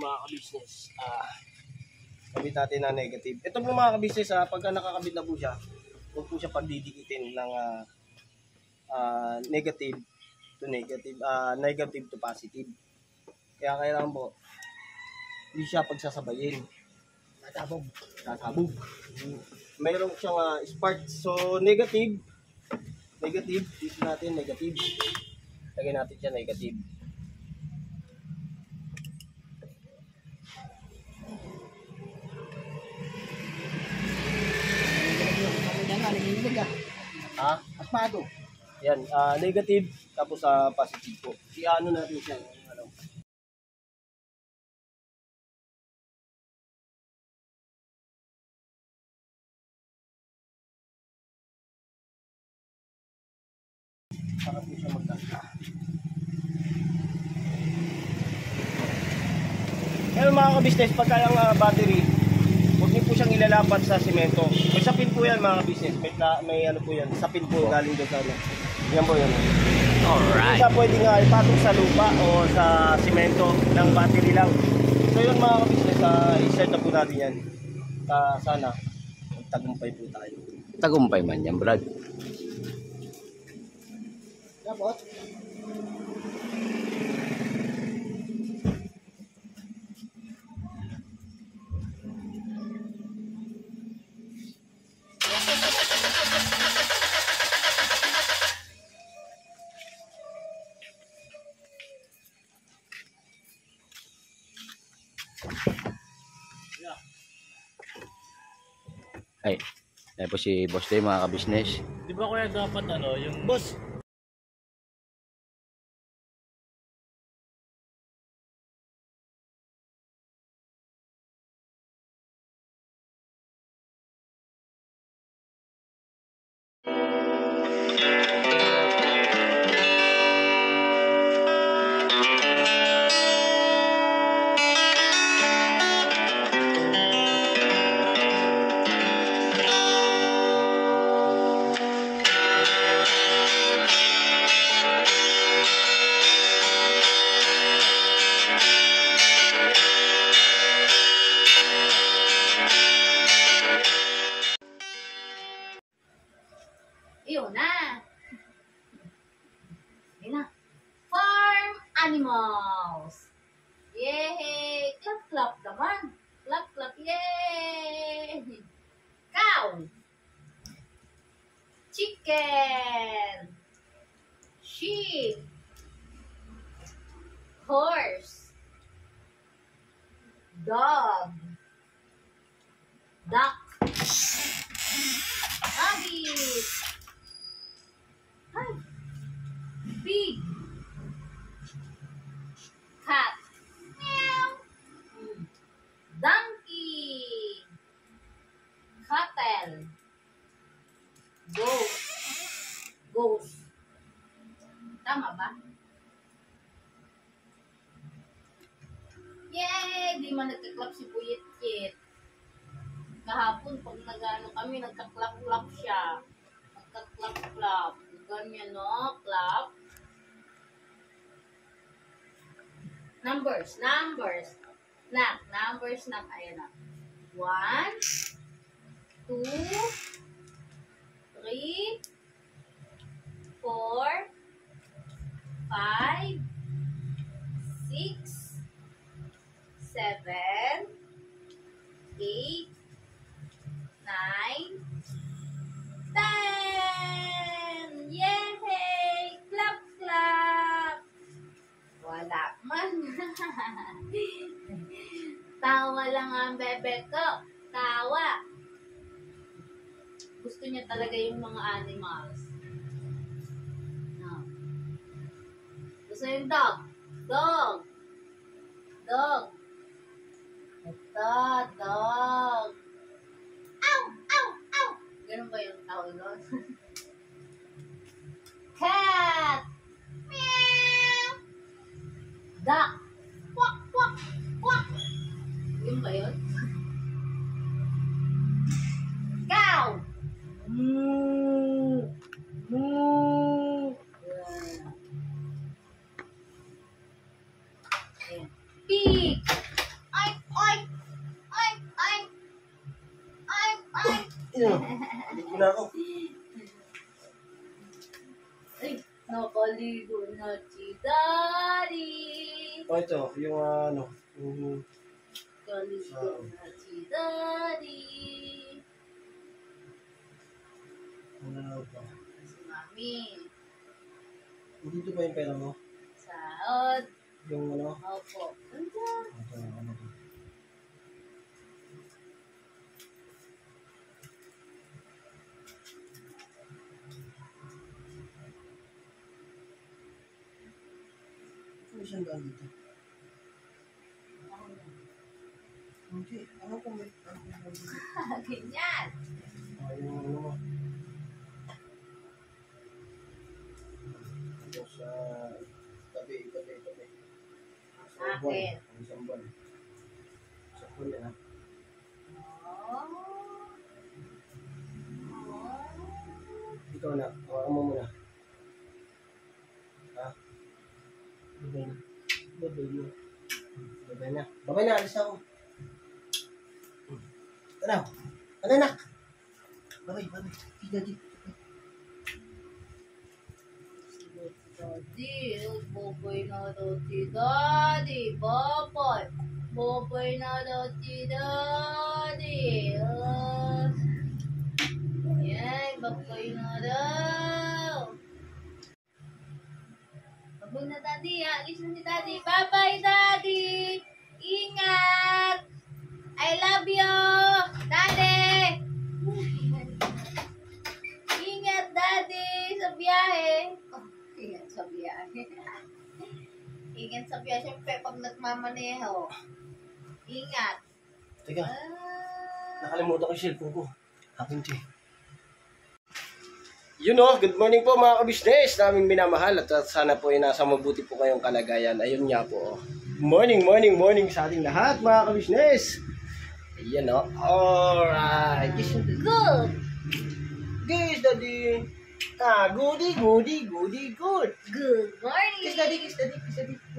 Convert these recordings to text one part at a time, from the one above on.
mga ka-business. Kabit natin na negative. Ito po mga ka-business, pagka nakakabit na po siya, huwag po siya pagdidikitin ng negative to negative, negative to positive. Kaya kailangan po, hindi siya pagsasabayin. Sasabog. Mayroon siyang spark. So, negative, dito natin, negative. Lagyan natin siya, negative. Asmado. Yan, negative, tapos positive po. I-ano natin siya, ano. Para po siya magkasta. Ngayon mga ka-business, pagka yung battery, huwag niyo po siyang ilalapat sa simento. May sapin po yan mga ka-business. May ano po yan, sapin po galing doon sa ano. Yan po yan. Alright. Hindi pwede nga ipatong sa lupa o sa simento ng battery lang. So yun mga ka-business, i-set na po natin yan. Sana, magtagumpay po tayo. Tagumpay man yan, Brad. Dapat. Ay, ay po si Boss Day mga ka-business. Di ba kuya dapat ano, yung Boss, Yun na. Yun na. Farm animals. Yay! Clap, clap naman. Clap, clap. Yay! Cow. Chicken. Sheep. Horse. Dog. Duck. Rabbit. Hi. Pig. Cat. Meow. Donkey. Cattle. Goat. Ghost. Tama ba? Yay! Di man nagkaklap si Puyit-Kit. Kahapon, pag nag-ano kami, nagkaklap-klap siya. Nagkaklap-klap. Ganyan, no? Clap. Numbers. Snap. Numbers, snap. Ayan na. 1, 2, 3, 4, 5, 6, 7, 8, 9, 10! Yay! Clap, clap! Wala man. Tawa lang ang bebe ko. Tawa. Gusto niya talaga yung mga animals. No. Gusto yung dog. Dog. Ito, dog. Ow! Ganun ba yung tawag doon? Cat! Meow! Duck! Quack! Yun ba yun? Cow! Moo! Ayan. Pig! Ligo na ako. Ay, nakaligo na si Daddy. Oh, ito, yung ano, yung... Nakaligo na si Daddy. Ano ito? Si Mami. Dito ba yung pera mo? Saod. Yung ano? Opo. Andiyan. Ito, ano ito? Ano siyang daan dito? Hindi, ano kung may... Ganyan. Yung ano mo? Ito sa... tabi. Sa buwan. Akin. Ang isang buwan. Sa buwan yan, ha? Ikaw na, hawakan mo muna. Ha? Babay na. Babay na. Babay na. Babay na, alis na ako. Ano? Ano, anak? Babay. Daddy. Daddy, boboy na daw si Daddy. Boboy. Boboy na daw si Daddy. Yan, boboy na daw. Boboy na Daddy. Alis na si Daddy. Bye-bye, Daddy. Ingat. I love you, Daddy. Ingat, Daddy, sa biyahe. Oh, ingat sa biyahe. Ingat sa biyahe. Siyempre, pag nagmamaneho. Ingat. Teka, Ah, nakalimutan ko yung cellphone ko. Akin siya. Yun o, good morning po mga kabisnes, naming minamahal at sana po ay nasa mabuti po kayong kalagayan. Ayun nga po. Morning sa ating lahat mga kabisnes. Ayan o. Alright. Kiss you. good. Kiss daddy. Ah, goody. Good. Good morning. Kiss daddy.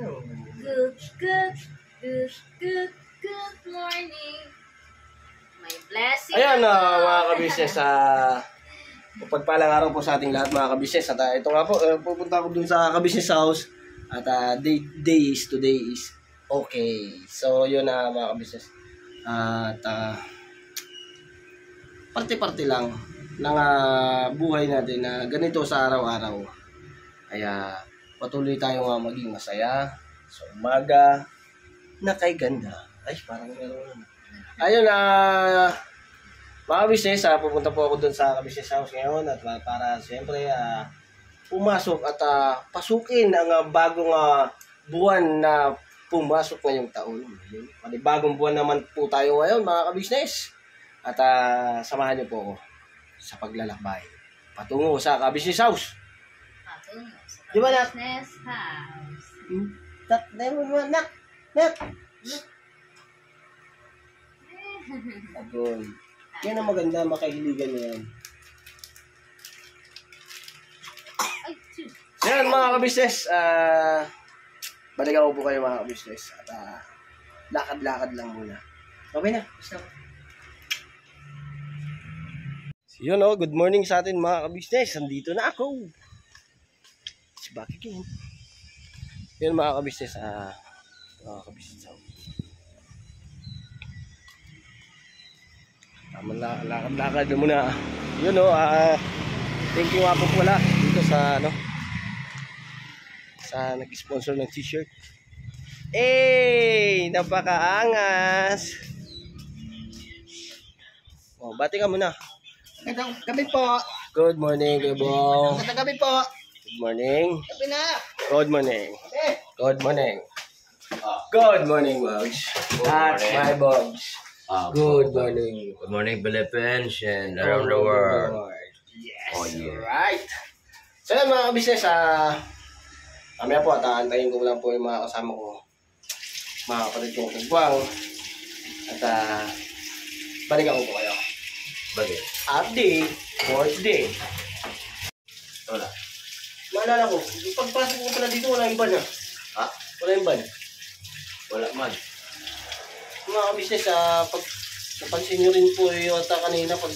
Oh. Good morning. My blessing. Ayan mga kabisnes, pagpalang araw po sa ating lahat mga kabisnes. At ito nga po, pupunta ako dun sa kabisnes house. At today is okay. So yun na mga kabisnes. At parte-parte lang ng buhay natin na ganito sa araw-araw. Kaya patuloy tayong maging masaya sa umaga na kay ganda. Ay, parang meron. Ayun mga business, pupunta po ako dun sa business house ngayon at para siyempre pumasok at pasukin ang bagong buwan na pumasok ngayong taon. Bagong buwan naman po tayo ngayon mga kabisnes. At samahan niyo po ako sa paglalakbay patungo sa business house. Patungo sa Di ba, Nak? business house. Nak. Agol. Yan ang maganda, makahiligan niya yan. Ay, sus. Yan mga kabisnes, balikan ko po kayo mga kabisnes at lakad-lakad lang muna. Okay na, basta. Yun good morning sa atin mga kabisnes, andito na ako. It's back again. Yun mga kabisnes, lakad-lakad muna. Yun thank you nga po pala dito sa sa nag-sponsor ng t-shirt. Napakaangas. Bati ka muna. Magandang gabi po. Good morning, Bong. Magandang gabi po. Good morning. Gabi na. Good morning. Eh, Good morning. Good morning, Bugs. At my Bugs. Good morning. Good morning, Philippines and around the world. Yes. Oh, yeah. Alright. So yan mga business, mamaya po antayin ko lang po yung mga kasama ko. Mga kapatid kong kagwang. At balikan ko po kayo. Bakit? Update, fourth day. Wala. Maalala ko, pagpasok ko pala dito, wala yung ban Ha? Wala yung ban. Wala man. Mga business, pag napansin nyo rin po yung kanina pag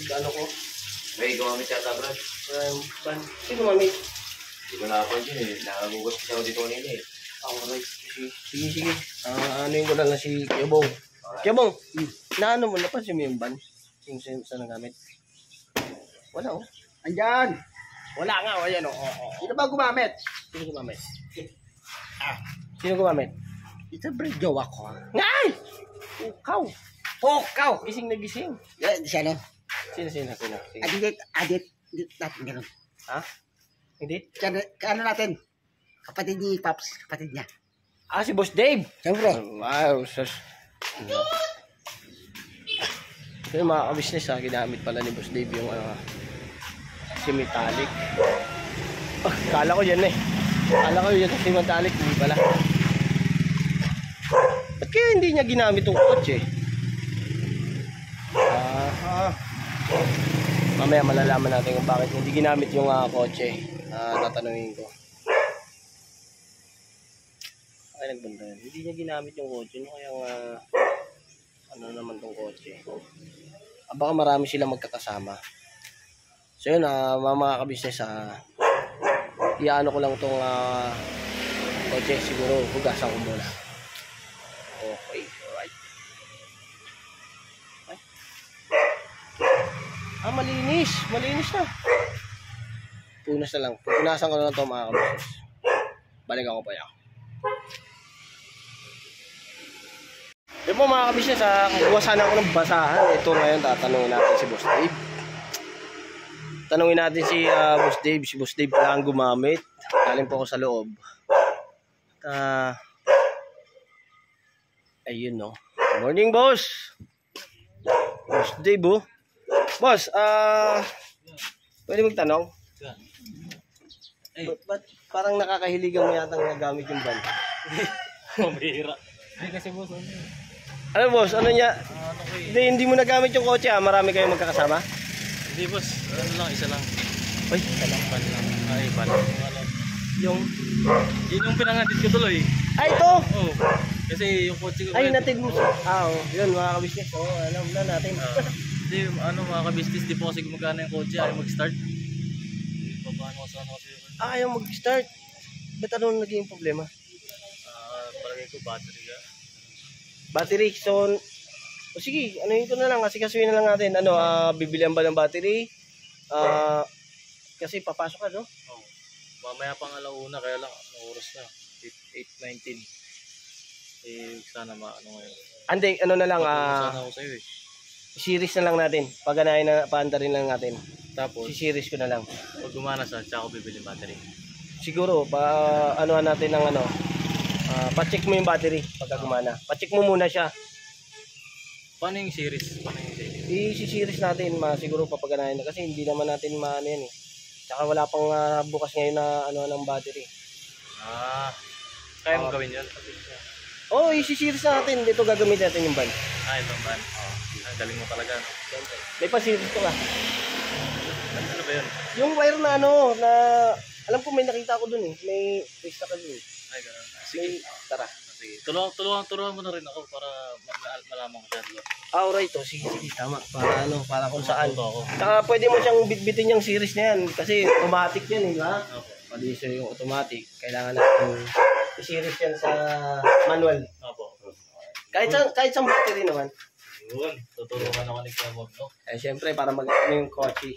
May gumamit yata, bro. Ban. Sino mami? Hindi ko nakapansin eh. Nakagugot kasi ako dito kanina eh. Alright. Sige. Ano yung ko lang na si Kiyabong. Kiyabong, naano mo, napansin mo yung ban? Yung sa nagamit? Wala oh. Andyan. Wala nga, ayan oh. Sino ba gumamit? Sino gumamit? Sino gumamit? Ito bro, jowa ko. Ngay! Ukaw! Pukaw! Gising na gising. Siya no? Sino? Adit natin ganun. Ha? Hindi? Ano natin? Kapatid ni Pops, kapatid niya. Si Boss Dave! Siyempre. Wow, sus. So yung mga ka-business ginamit pala ni Boss Dave yung si metallic. Kala ko yan eh. Kala ko yun si metallic, hindi pala. Ba't kaya hindi niya ginamit yung kotse? Mamaya malalaman natin kung bakit hindi ginamit yung kotse. Tatanungin ko. Ay, nagbanda yan. Hindi niya ginamit yung kotse. No? Kaya ano naman tong kotse. Baka marami silang magkakasama. So yun, mga ka-business, iyaano ko lang tong kotse. Siguro, hugasan ko muna. Okay, alright. Malinis. Malinis na. Punas na lang. Punasan ko na lang ito mga ka-business. Balikan ko pa yan. Yun po mga ka-business, kukuha sana ako ng basahan. Ito ngayon, tatanungin natin si Boss Dave. Tanungin natin si Boss Dave. Si Boss Dave pala ang gumamit. Galing po ako sa loob. Ayun no. Good morning, boss. Boss Dave, oh. Boss, pwede magtanong? Ba't parang nakakahiligan mo yatang nagamit yung van? Mabihira. Hindi kasi boss, Ano boss, ano niya? Hindi mo nagamit yung kotse marami kayong magkakasama? Hindi boss, ano lang, isa lang. Uy, Pan lang. Ay, pan. yung... Yun yung pinangatid ko tuloy. Ay, ito! Oo. Kasi yung kotse ko. Ay, natid mo siya. Yun mga kabisnes. Alam na natin. Hindi, mga ka-business, di po kasi gumagana yung kotse, ayaw mag-start. Paano kasi Ayaw mag-start. Ba't ano naging problema? palagay ko battery ka. Battery. So, sige, ano ito na lang. Kasi kasuhin na lang natin. Bibilihan ba ng battery? Kasi papasok ka, no? Oo. Mamaya pang alauna, kaya lang, oras na. 8:19. Sana maano ngayon. Ande, ano na lang, sana ako sa'yo eh. series na lang natin. Paganahin na, paandarin lang natin. Tapos, Si-series ko na lang. pag gumana sa, tsaka ako bibili battery. Siguro, anuhan natin ng pa-check mo yung battery pagka gumana. Pa-check mo muna siya. Paano yung series? I-series natin, siguro papaganahin na. Kasi hindi naman natin maano yan eh. Tsaka wala pang bukas ngayon na ng battery. Kaya mo gawin yun? I-series natin. Dito gagamitin natin yung van. Itong van. Ang galing mo talaga. No? May pa-series ko ka. Ano ba yun? Yung wire na na alam ko may nakita ko dun eh. May pista ka dun eh. Ay, ganun. Sige. Tara. Sige. Tulungan mo na rin ako para malaman ko dyan. Alright, sige, tama. Para kung saan. Ako. Saka pwede mo siyang bitbitin yung series na yan. Kasi automatic yan, di ba? Opo. Pwede siya yung automatic. Kailangan natin i-series yan sa manual. Opo. Kahit sa battery naman. Yun. Tutulungan ako ni Kuya Bob, no? Siyempre, para mag-ano yung kotse.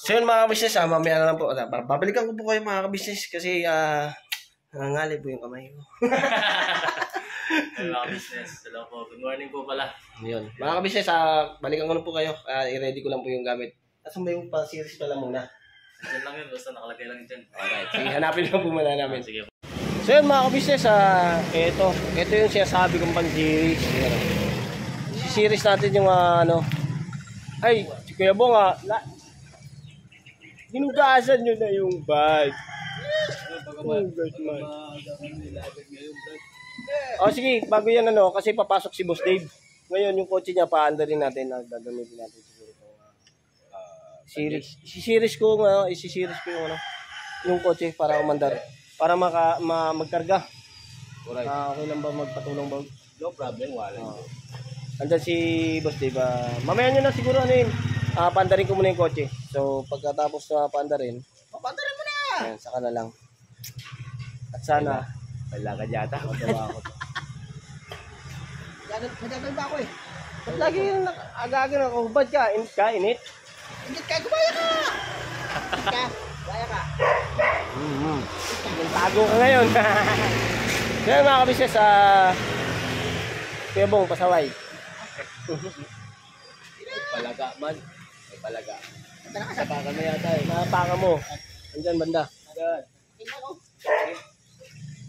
So yun mga ka-business, mamaya na lang po. Babalikan ko po kayo mga ka-business kasi nangangalay po yung kamay ko. Ay, mga business. Hello po. Good morning po pala. Yun. Mga ka-business, balikan ko na po kayo. I-ready ko lang po yung gamit. Asan ba yung pa-series pala muna? Diyan lang yun. Basta nakalagay lang dyan. Alright. Sige, hanapin lang po muna namin. Sige. So yun mga ka-business, ito yung sinasabi kong pan-series. Si-series natin yung ay, si Kuya Bong hinugasan nyo na yung bag. Sige, bago yan kasi papasok si Boss Dave. Ngayon yung kotse niya, paanda rin natin, gagamitin natin siguro series. Isi-series ko yung kotse para umandar. Para magkarga. Okay lang ba magpatulong ba? No problem, wala. Andyan si Boss Dave. Mamaya nyo na siguro ano yun. Paandarin ko muna yung kotse. So pagkatapos na paandarin, Papandarin mo na! ayan, saka na lang. At sana, Wala ka yata. magawa ko to. Nagagal ba ako eh? Ba't lagi yung aga-aga na kahubad ka? Init? Ingit ka, gumaya ka! Ingit ka, gumaya ka. Tago ka ngayon. Kaya mga kabisnes, Kuya Bong, pasaway. Palaga man. May palaga. Napakan mo yata eh. Napakan mo. Andyan banda.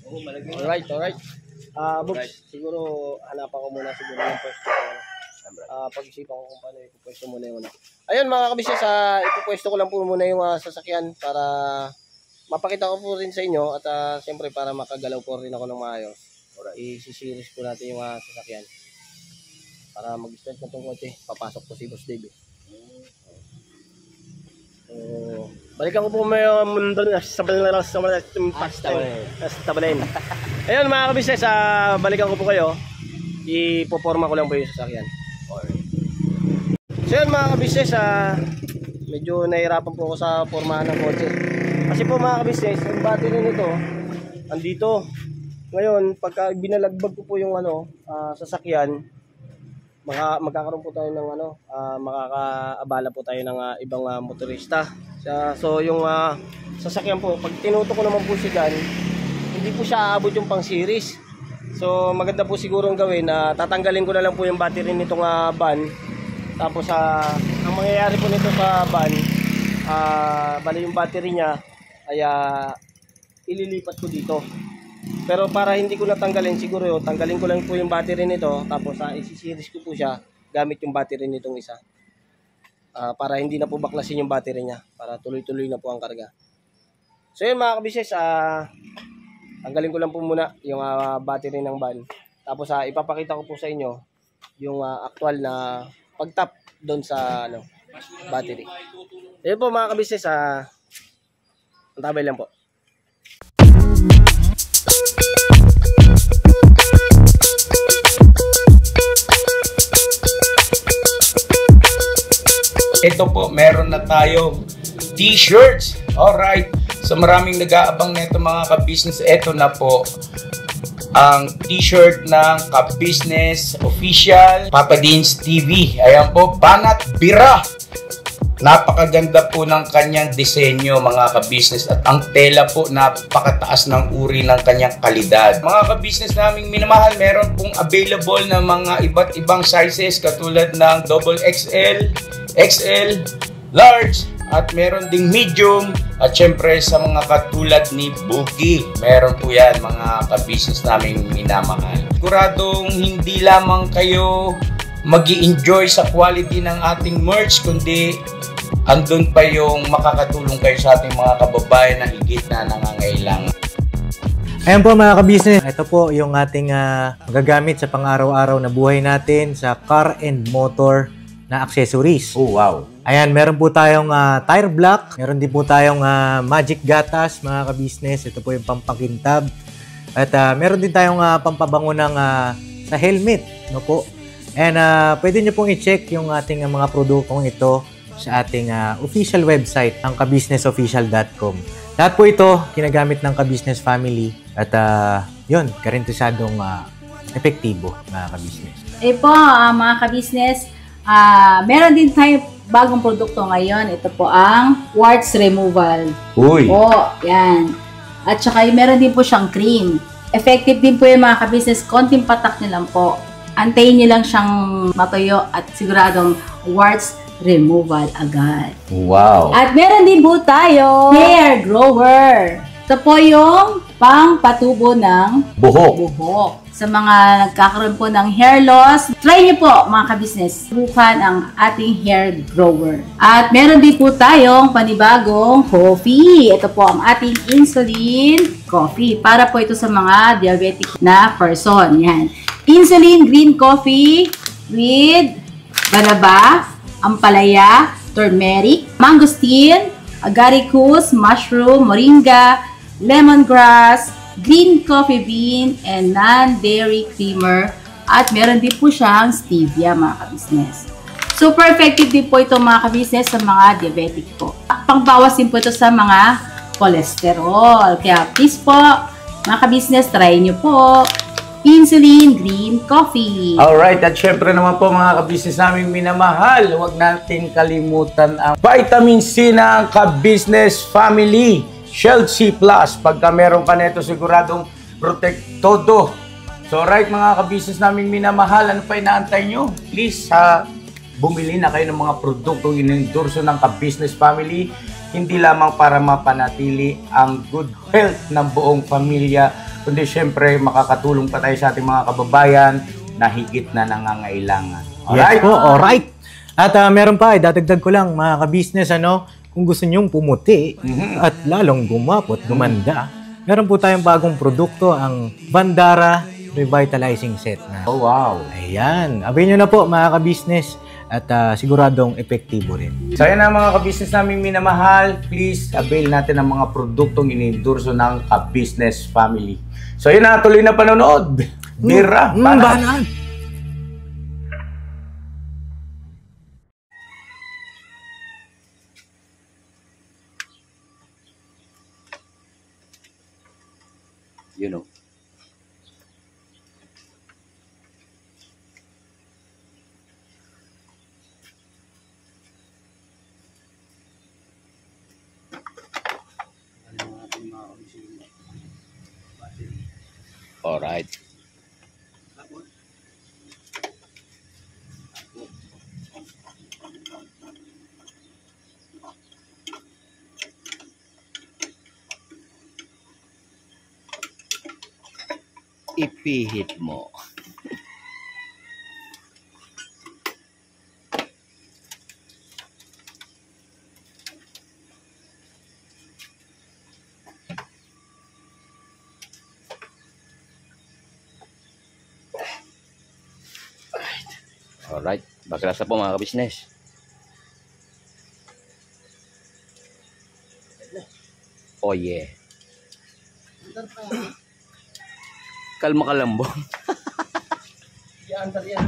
Oo, malagyan. Alright. Books, siguro hanapan ko muna siguro yung pwesto ko. Pag-isipan ko kung paano ipupwesto muna yung Ayun mga kabisnes, ipupwesto ko lang po muna yung sasakyan para mapakita ko po rin sa inyo at siyempre para makagalaw po rin ako ng maayos. I-series po natin yung sasakyan. Para mag-start na itong kotse, papasok po si Boss Dave. Balikan ko po may mundo na sa tabalain. Ayun mga kabisnes, balikan ko po kayo. Ipoporma ko lang po yung sasakyan. So yun mga kabisnes, medyo nahirapan po ako sa pormahan ng kotse. Kasi po mga kabisnes, yung battery nito andito. Ngayon, pagka binalagbag ko po yung sasakyan, magkakaroon po tayo ng makakaabala po tayo ng ibang motorista. So yung sasakyan po, pag tinuto ko naman po siya dyan, hindi po siya aabot yung pang series. So maganda po sigurong gawin na tatanggalin ko na lang po yung battery nitong van. Tapos ang mangyayari po nito sa van, bali yung battery niya ay ililipat ko dito. Pero para hindi ko natanggalin, siguro tanggalin ko lang po yung battery nito, tapos isi-series ko po siya gamit yung battery nitong isa. Para hindi na po baklasin yung battery niya, para tuloy-tuloy na po ang karga. So yun mga kabisnes, tanggalin ko lang po muna yung battery ng van. Tapos ipapakita ko po sa inyo yung actual na pag-tap doon sa battery. Ayun po mga kabisnes, antabay lang po. Ito po, meron na tayong t-shirts. Alright. So maraming nag-aabang nito mga ka-business. Ito na po ang t-shirt ng ka-business official Papa Deans TV. Ayan po, Banat Bira. Napakaganda po ng kanyang disenyo mga ka-business at ang tela po napakataas ng uri ng kanyang kalidad. Mga ka-business naming minamahal, meron pong available na mga iba't ibang sizes katulad ng XXL, XL, large, at meron ding medium at syempre sa mga katulad ni Boogie. Meron po yan mga ka-business naming minamahal. Siguradong hindi lamang kayo mag-i-enjoy sa quality ng ating merch, kundi andun pa yung makakatulong kayo sa ating mga kababayan na higit na nangangailangan. Ayan po mga ka-business, ito po yung ating magagamit sa pang-araw-araw na buhay natin sa car and motor na accessories. Oh wow! Ayan, meron po tayong tire block, meron din po tayong magic gatas mga ka-business, ito po yung pampakintab. At meron din tayong pampabango ng sa helmet, no po. And pwede nyo pong i-check yung ating mga produktong ito sa ating official website, ang kabusinessofficial.com. Lahat po ito ginagamit ng ka-business family at yun, garantisadong epektibo mga ka-business. Po, mga ka-business, meron din tayo bagong produkto ngayon. Ito po ang warts removal. Uy! Po, yan. At saka meron din po siyang cream. Effective din po yung mga ka-business. Konting patak nyo lang po. Antayin nyo lang siyang matuyo at siguradong warts removal agad. Wow! At meron din po tayo hair grower. Ito po yung pang-patubo ng buhok. Sa mga nagkakaroon po ng hair loss, try nyo po mga ka-business. Subukan ang ating hair grower. At meron din po tayong panibagong coffee. Ito po ang ating insulin coffee. Para po ito sa mga diabetic na person. Yan. Insulin green coffee with banaba, ampalaya, turmeric, mangosteen, agaricus, mushroom, moringa, lemongrass, green coffee bean, and non-dairy creamer At meron din po siyang stevia mga ka-business. Super effective din po ito mga ka-business sa mga diabetic po. Pangbawas din po ito sa mga cholesterol. Kaya please po, mga ka-business, try nyo po Insulin Green Coffee. Alright, at syempre naman po mga ka-business naming minamahal, huwag natin kalimutan ang vitamin C ng ka-business family, Shield C+. Pagka meron ka nito, siguradong protect todo. So right mga ka-business naming minamahal, ano pa inaantay nyo? Please, bumili na kayo ng mga produktong inendorso ng ka-business family, hindi lamang para mapanatili ang good health ng buong pamilya, kundi syempre makakatulong pa tayo sa ating mga kababayan na higit na nangangailangan. Alright? Yes po, alright. At meron pa, dadagdag ko lang mga ka-business, kung gusto nyong pumuti at lalong gumapot, gumanda, meron po tayong bagong produkto, ang Bandara Revitalizing Set na. Oh, wow. Ayan, abay nyo na po mga ka-business at siguradong epektibo rin. So yan na mga ka-business naming minamahal, please avail natin ang mga produktong inendorso ng ka-business family. So yun na, tuloy na panonood. Bira, Banat. You know. Alright. Ipihit mo. Alright, baklas na po mga ka-business. Oh yeah. Kalma ka lang, Bong. Yan, andar yan.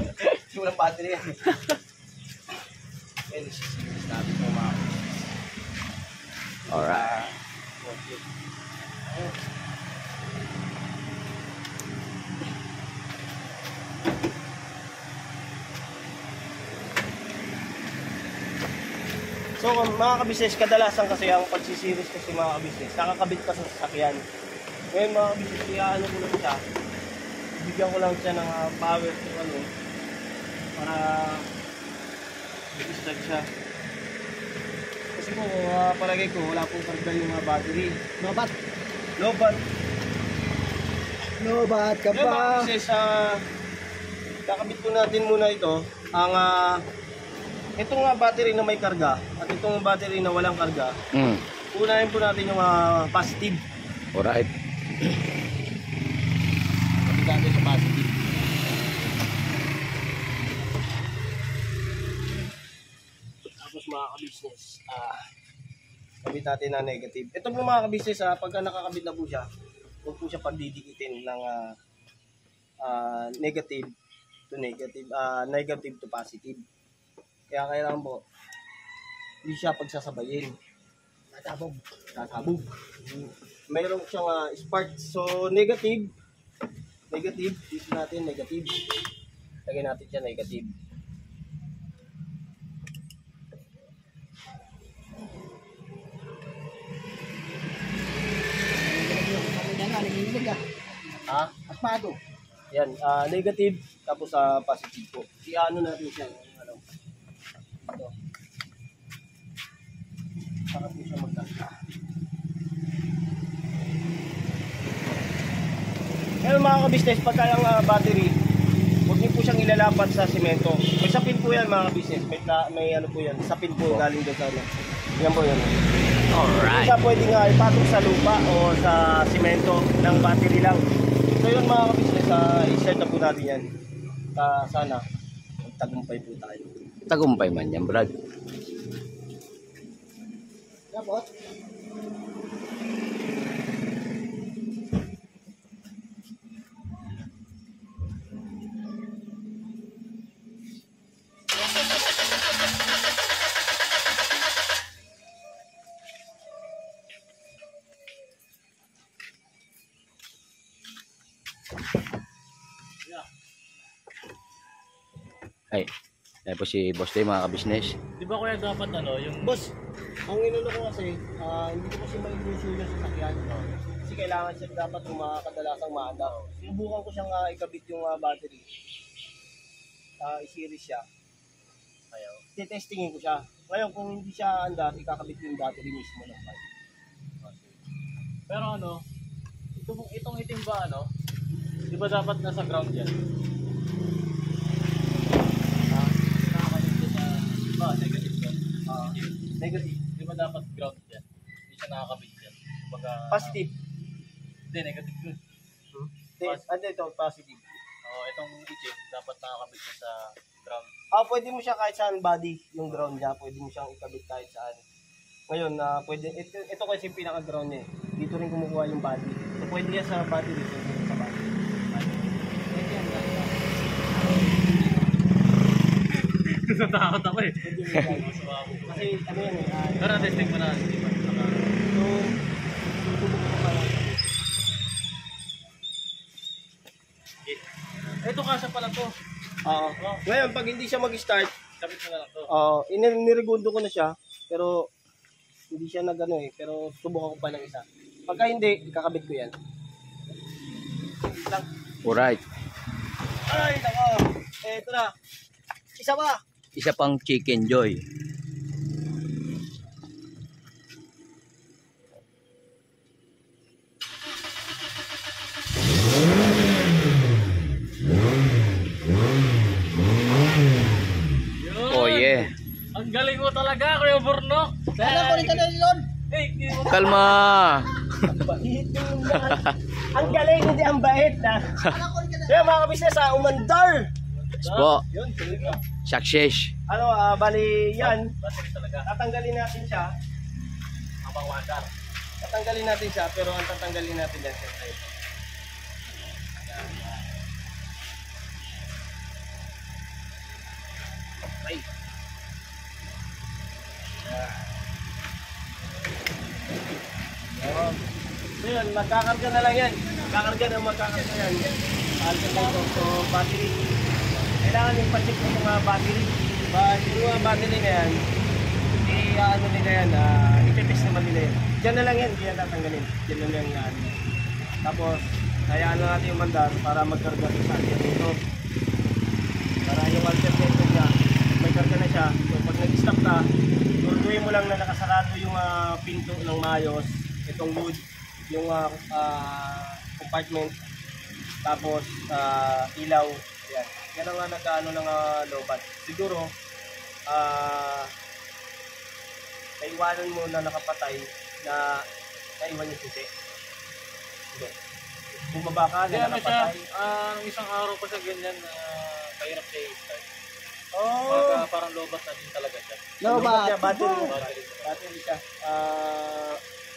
Walang battery yan. Yan, isisilis natin po mga. Alright. So mga kabisnes, kadalasan kasi ang pagsisiris kasi mga kabisnes, nakakabit pa sa sasakyan. Ngayon mga kabisnes, iaano ko lang siya, bigyan ko lang siya ng power to para i-start siya. Kasi po, palagay ko, wala pong kargal yung mga battery. Lobat. Lobat. Lobat ka Ngayon mga pa. kabisnes, kakabit po natin muna ito, ang itong battery na may karga at itong battery na walang karga. Unahin po natin yung positive. Alright. Kapit natin sa positive. Tapos mga ka-business, kabit natin na negative. Ito po mga ka-business, pagka nakakabit na po siya, huwag po siya pagdidikitin ng negative to negative, negative to positive. Kaya kailangan po, hindi siya pagsasabayin. Tatabog. Mayroon siyang spark. So, negative. Dito natin, negative. Lagyan natin siya, negative. Asmado. Yan, negative, tapos positive po. Iano natin siya. Ito. Para po siya magkaka. Ngayon mga ka-business, pagka yung battery, huwag niyo po siyang ilalapat sa simento. May sapin po yan mga ka-business. May ano po yan, sapin po galing doon sa ano. Yan po yan. Alright. Siya pwede nga ipatong sa lupa o sa simento ng battery lang. So yun mga ka-business, i-set na po natin yan. Sana, magtagumpay po tayo. Tagumpay man yan, Brad. Labot. Ay, yan po si Boss Day, mga ka-business. Di ba kuya dapat yung... Boss, ang inano ko kasi, hindi ko kasi mailusin yung sasakyan. Kasi kailangan siya dapat yung mga kadalasang maanda. Sinubukan ko siyang ikabit yung battery. I-series siya. Ayaw. Testingin ko siya. Ngayon, kung hindi siya andar, ikakabit yung battery mismo ng bike. Pero itong itim ba di ba dapat nasa ground yan? Negative yan. Negative. Di ba dapat ground yan? Hindi siya nakakabit yan. Kumbaga, Positive. Hindi, negative yun. Ano ito? Positive. Itong itim, dapat nakakabit siya sa ground. Pwede mo siya kahit saan body, yung ground niya. Pwede mo siyang ikabit kahit saan. Ngayon, pwede, ito kasi yung pinaka-ground niya. Dito rin kumukuha yung body. So, pwede yan sa body dito, sa body. Pwede yan, Natakot ako eh. Pwede yan. Kasi, ano yan eh. Pero testing mo na. Di ba? So, tutulog ko pa lang. Ito kasya pala to. Ngayon, pag hindi siya mag-start, Kapit mo na lang to. niregundo ko na siya. Pero, hindi siya nag-ano eh. Pero, subukan ko pa ng isa. Pagka hindi, ikakabit ko yan. Lang. Alright. Ay, nako. Ito na. Isa pa. Isa pang Chicken Joy. Oh yeah. Ang galing mo talaga, Kuya Borno. Alam ko rin ka na yun. Kalma. Bait yung ang galing, hindi ang bait na. Kaya mga kabisnes, umandar. Po. Yun, tuloy ka. Success. Bali yan. Battery talaga. Tatanggalin natin siya. Habang wandar. Tatanggalin natin siya, pero ang tatanggalin natin yan siyempre. Okay. So yun, magkakarga na lang yan. Magkakarga yan. Alternator to battery. Kailangan yung pa-check ng mga battery. Yung mga battery na yan, ano nila yan, ipipis naman nila yan. Diyan na lang yan, hindi yan tatanggalin. Diyan na lang yan. Tapos, hayaan na natin yung mandar para magkarga sa alternator. Para yung alternator niya, may karga na siya. So pag nag-stop ka, turduin mo lang na nakasarado yung pinto ng maayos, itong wood, yung compartment, tapos ilaw. Yan. Yan ang nagkaano ng lobat. Siguro, naiwanan mo na nakapatay na naiwan yung susi. Okay. Bumaba ka na nakapatay. Isang araw pa sa ganyan, kahirap siya i-start. Oh! Parang lobat na din talaga siya. Lobat siya, battery. Battery Siya.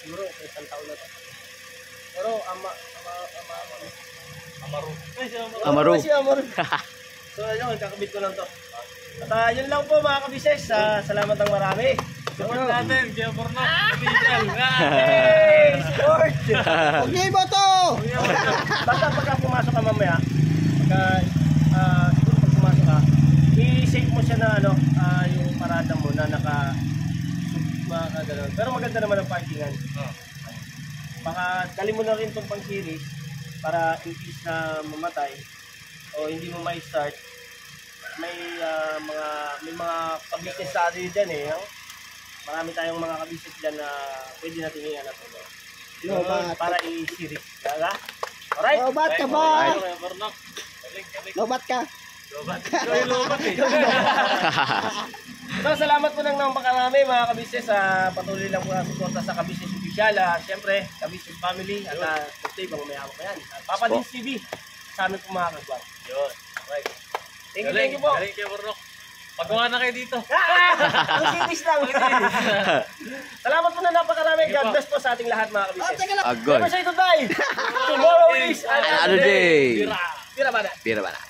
Siguro, isang taon na to. Pero, Amaru. Amaru. Si Amaru. So, ayun, kakabit ko lang to. At yun lang po mga kabises. Salamat ng marami. Support natin, Kuya Borno. Official. Hey! Support! Huwag niyo iboto! Basta pagka pumasok ka mamaya, siguro pag pumasok ka, i-save mo siya na yung parada mo na ganun. Pero maganda naman ang parkingan. Baka dali mo na rin itong pang series para in case na mamatay o hindi mo ma-start. May mga ka-business sa atin dyan eh. No? Marami tayong mga ka-business dyan na pwede natin i-anak ito. Para i-series. Diba? Alright? Lobat ka ba? Kuya Borno. Lobat ka. Lobat. Ikaw yung lobat eh. So, salamat po ng napakarami mga ka-business. Patuloy lang po ang suporta sa ka-business official. Siyempre, ka-business family at Steve ang may hawak na yan. Papa Dins TV sa amin po mga kagwag. Yun. Right. Thank you po. Galing Kuya Borno. Pagawa na kayo dito. Ang series lang. Salamat po na napakarami. God bless po sa ating lahat mga ka-business. Agoy. Never say goodbye. Tomorrow is Another day. Pira ba na? Pira ba na?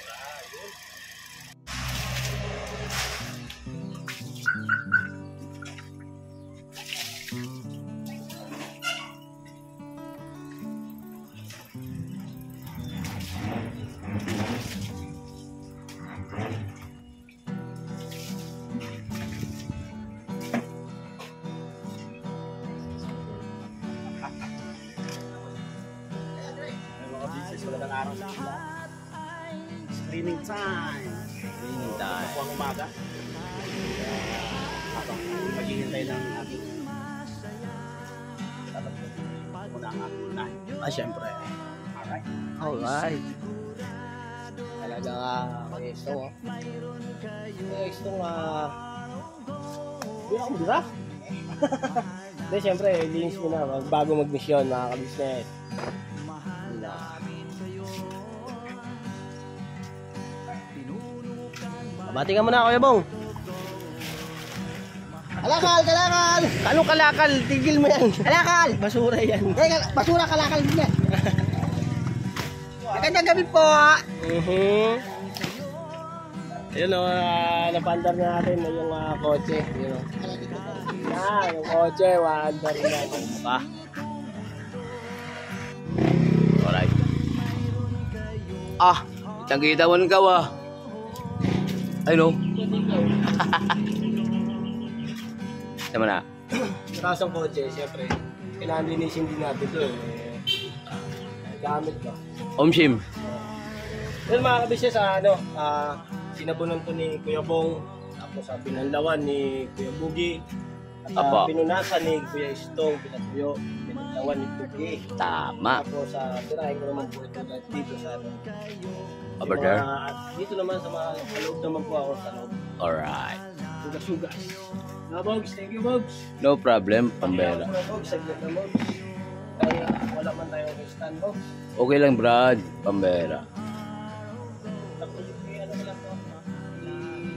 Screening time. Cleaning time. Ako ang umaga. Habang maghihintay ng aking dapat muna ang aking unahin. Siyempre. Alright. Alright. Talaga kay Estong. Kay Estong, hindi ako bira. Hindi, siyempre, linis mo na. Bago mag-mission, mga ka-business. Mabati ka muna, Kuya Bong. Kalakal, kalakal! Anong kalakal? Tigil mo yan. Kalakal! Basura yan. Basura, kalakal din yan. Magandang gabi po. Ayun o, napandar na natin yung kotse. Yun o. Yung kotse, waandar na natin. Alright. Itang kitawan ka wa. Ayun o. Sama na. Tapos ang kotse, siyempre, kailangan linisin din natin ito. Gamit ko. Omshim. Yun mga kabisnes, sinabunan ko ni Kuya Bong, tapos pinanlawan ni Kuya Bugi, at Apa. pinunasan ni Kuya Estong, pinatuyo, pinanlawan ni Bugi. Tama. Tapos tirahin ko naman po ito dito sa Over there. dito naman sa mga loob naman po ako sa loob. Alright. Sugas-sugas. No, Bogs, thank you, Bogs. No problem, pambera. Kaya Bogs, saglit na Bogs. Kaya wala man tayong stand, Bogs. Okay lang, Brad. Pambera. Tapos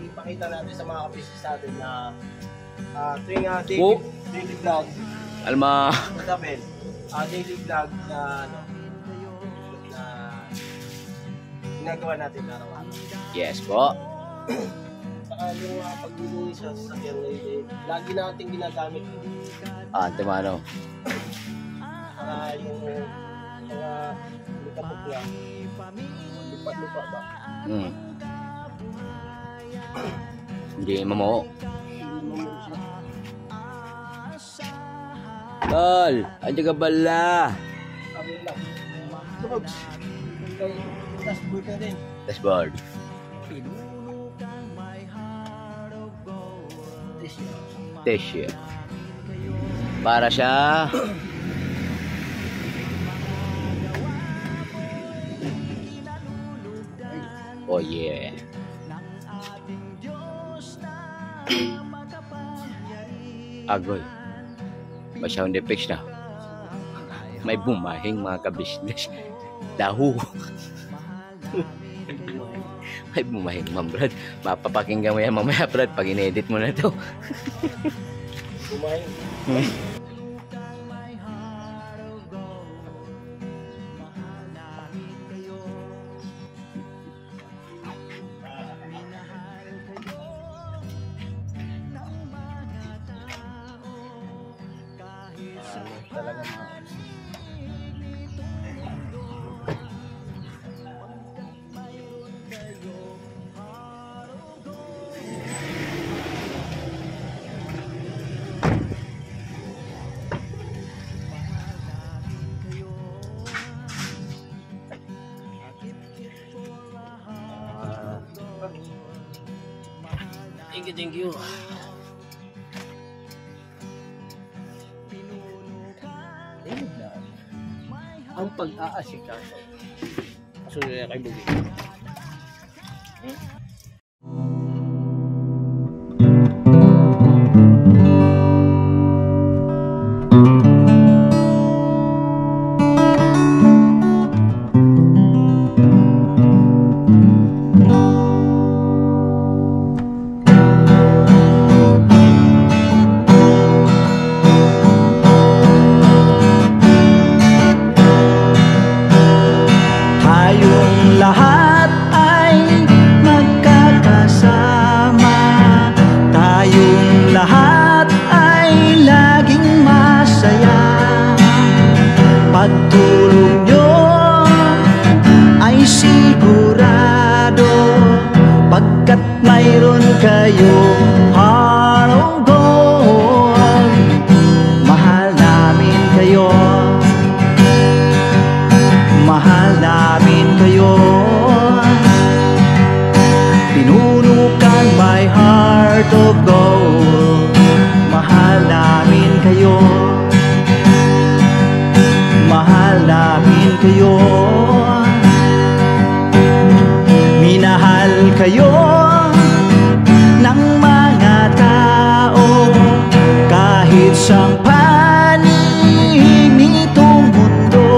ipakita natin sa mga kabisnes natin na tuwing daily vlog, Alma. daily vlog na ginagawa natin araw-araw. Yes po. Saka yung paglilinis sa sasakyan, lagi natin ginagamit. Timano. Saka yung mga likapok niya, lupa-lupa ba? Hindi mamoo. Tol, aja ka bala. Sabi lang. Bogs. Dashboard ka din. Dashboard. Tissue. Para siya. Oh yeah. Agoy. May sound effects na. May bumahing mga ka-business. Dahu. May bumahing, Ma'am Brad. Mapapakinggan mo yan mamaya, Brad, pag in-edit mo na to. Bumahing. Thank you. Ang pag-aasikaso. Kasunod na kay Bugi. Lahat ay magkakasama, tayong lahat ay laging masaya. Pagtulong nyo ay sigurado, pagkat mayroon kayong heart of gold. Mahal namin kayo, mahal namin kayo. ang panig nitong mundo,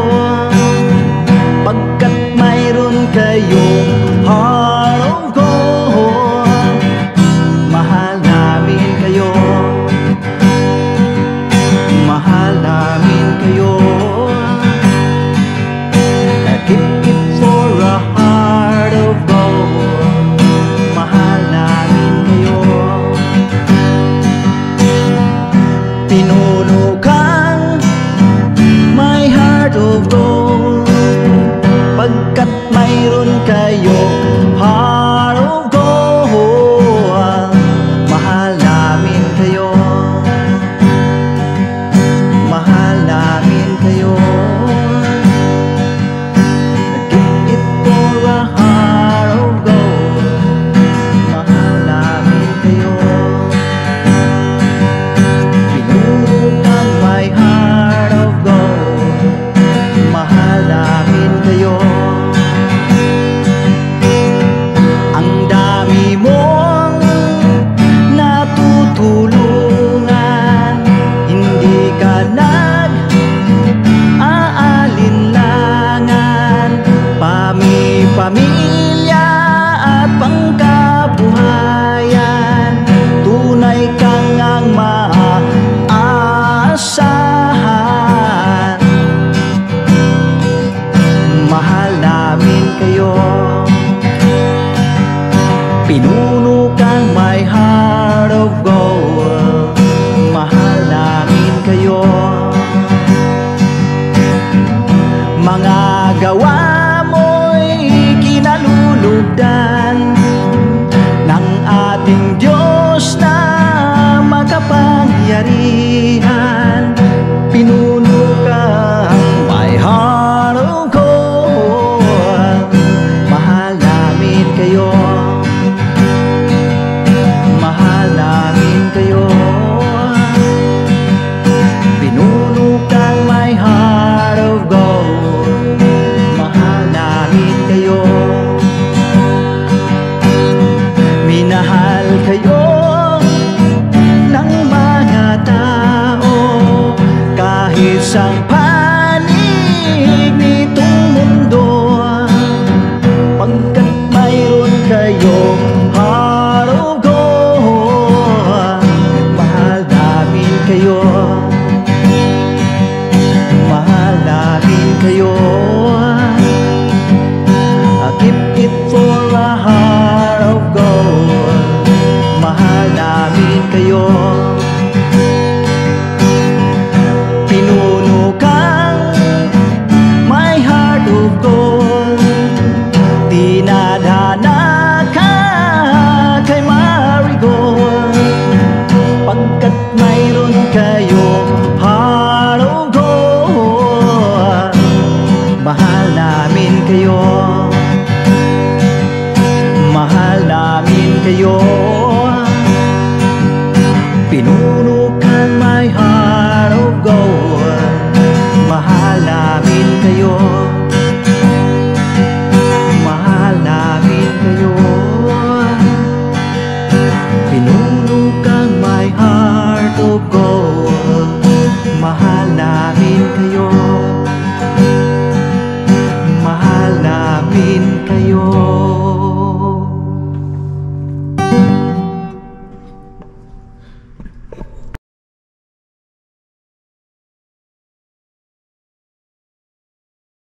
pagkat mayroon kayong heart of gold. Mahal namin kayo, mahal namin kayo. Keep it for a heart of gold. Mahal namin kayo. Pinuno kang my heart of gold, pagkat mayroon kayong heart of gold. Mahal namin kayo, mahal namin kayo. Give it for a heart of gold. Mahal namin kayo. Pinuno kang my heart of gold. Mahal namin kayo. Ang dami mong natutulungan, hindi ka nag-aalinlangan. Pamilya at pangkabuhayan, tunay kang ang maaasahan. Mahal namin kayo. Pinuno kang my heart of gold. Mahal namin kayo. Mga gawa mo'y kinalulugdan ng ating Diyos na makapangyarihan. Pinuno kang my heart of gold. Mahal namin kayo, mahal namin kayo. Pinuno kang my heart of gold. Mahal namin kayo. Minahal kayo ng mga tao, kahit sang panig nitong mundo, pagkat mayroon kayong heart of gold. Mahal namin kayo, mahal namin kayo. Keep it for a heart of gold. Mahal namin kayo. Pinuno kang my heart of gold. Dinadhana ka kay Marigold, pagkat mayroon kayong heart of gold. Mahal namin kayo, mahal namin kayo. Pinuno